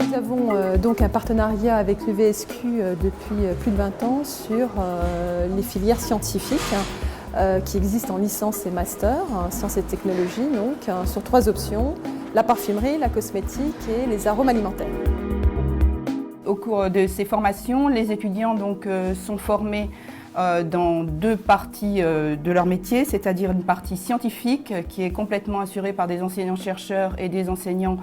Nous avons donc un partenariat avec l'UVSQ depuis plus de 20 ans sur les filières scientifiques qui existent en licence et master, sciences et technologies, donc sur 3 options, la parfumerie, la cosmétique et les arômes alimentaires. Au cours de ces formations, les étudiants sont formés dans 2 parties de leur métier, c'est-à-dire une partie scientifique qui est complètement assurée par des enseignants-chercheurs et des enseignants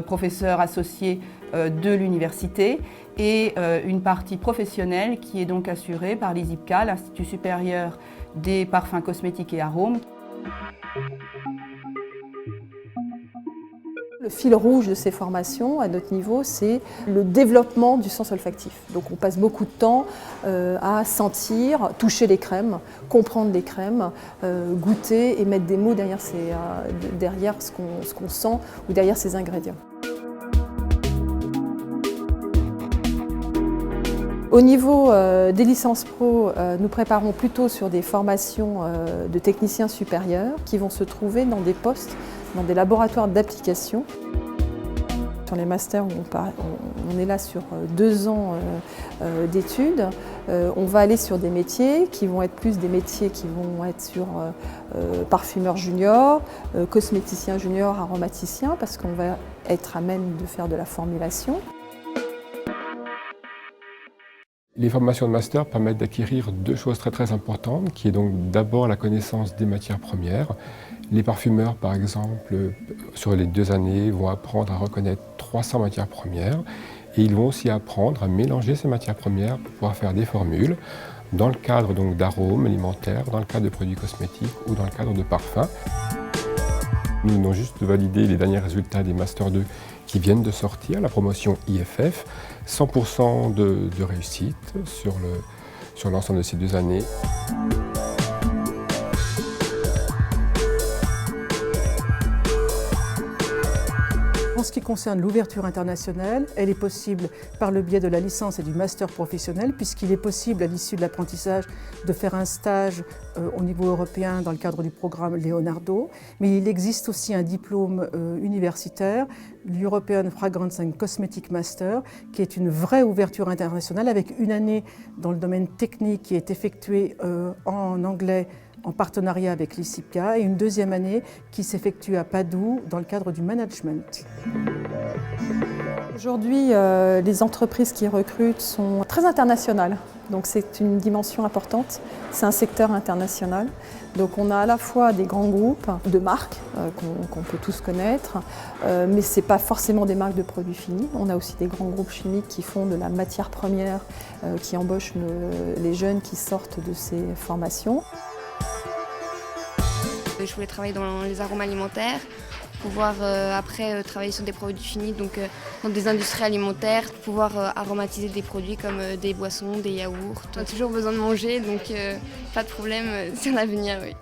professeurs associés de l'université, et une partie professionnelle qui est donc assurée par l'ISIPCA, l'Institut supérieur des parfums cosmétiques et arômes. Le fil rouge de ces formations, à notre niveau, c'est le développement du sens olfactif. Donc on passe beaucoup de temps à sentir, toucher les crèmes, comprendre les crèmes, goûter et mettre des mots derrière ce qu'on sent ou derrière ces ingrédients. Au niveau des licences pro, nous préparons plutôt sur des formations de techniciens supérieurs qui vont se trouver dans des postes, dans des laboratoires d'application. Sur les masters, on est là sur 2 ans d'études. On va aller sur des métiers qui vont être plus des métiers qui vont être sur parfumeur junior, cosméticien junior, aromaticien, parce qu'on va être à même de faire de la formulation. Les formations de master permettent d'acquérir 2 choses très importantes, qui est donc d'abord la connaissance des matières premières. Les parfumeurs, par exemple, sur les 2 années, vont apprendre à reconnaître 300 matières premières et ils vont aussi apprendre à mélanger ces matières premières pour pouvoir faire des formules dans le cadre d'arômes alimentaires, dans le cadre de produits cosmétiques ou dans le cadre de parfums. Nous venons juste de valider les derniers résultats des Master 2 qui viennent de sortir, la promotion IFF, 100% de réussite sur l'ensemble de ces 2 années. En ce qui concerne l'ouverture internationale, elle est possible par le biais de la licence et du master professionnel, puisqu'il est possible à l'issue de l'apprentissage de faire un stage au niveau européen dans le cadre du programme Leonardo. Mais il existe aussi un diplôme universitaire, l'European Fragrance and Cosmetic Master, qui est une vraie ouverture internationale avec une année dans le domaine technique qui est effectuée en anglais, en partenariat avec l'ISIPCA, et une 2e année qui s'effectue à Padoue dans le cadre du management. Aujourd'hui, les entreprises qui recrutent sont très internationales, donc c'est une dimension importante. C'est un secteur international. Donc on a à la fois des grands groupes de marques qu'on peut tous connaître, mais ce n'est pas forcément des marques de produits finis. On a aussi des grands groupes chimiques qui font de la matière première, qui embauchent les jeunes qui sortent de ces formations. Je voulais travailler dans les arômes alimentaires, pouvoir après travailler sur des produits finis, donc dans des industries alimentaires, pouvoir aromatiser des produits comme des boissons, des yaourts. On a toujours besoin de manger, donc pas de problème sur l'avenir, oui.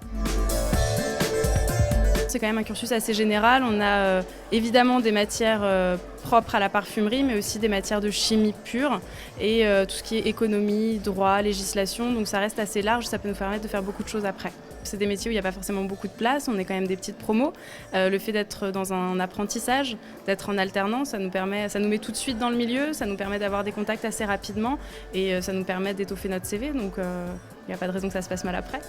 C'est quand même un cursus assez général. On a évidemment des matières propres à la parfumerie, mais aussi des matières de chimie pure et tout ce qui est économie, droit, législation. Donc ça reste assez large, ça peut nous permettre de faire beaucoup de choses après. C'est des métiers où il n'y a pas forcément beaucoup de place, on est quand même des petites promos. Le fait d'être dans un apprentissage, d'être en alternance, ça nous met tout de suite dans le milieu, ça nous permet d'avoir des contacts assez rapidement et ça nous permet d'étoffer notre CV. Donc il n'y a pas de raison que ça se passe mal après.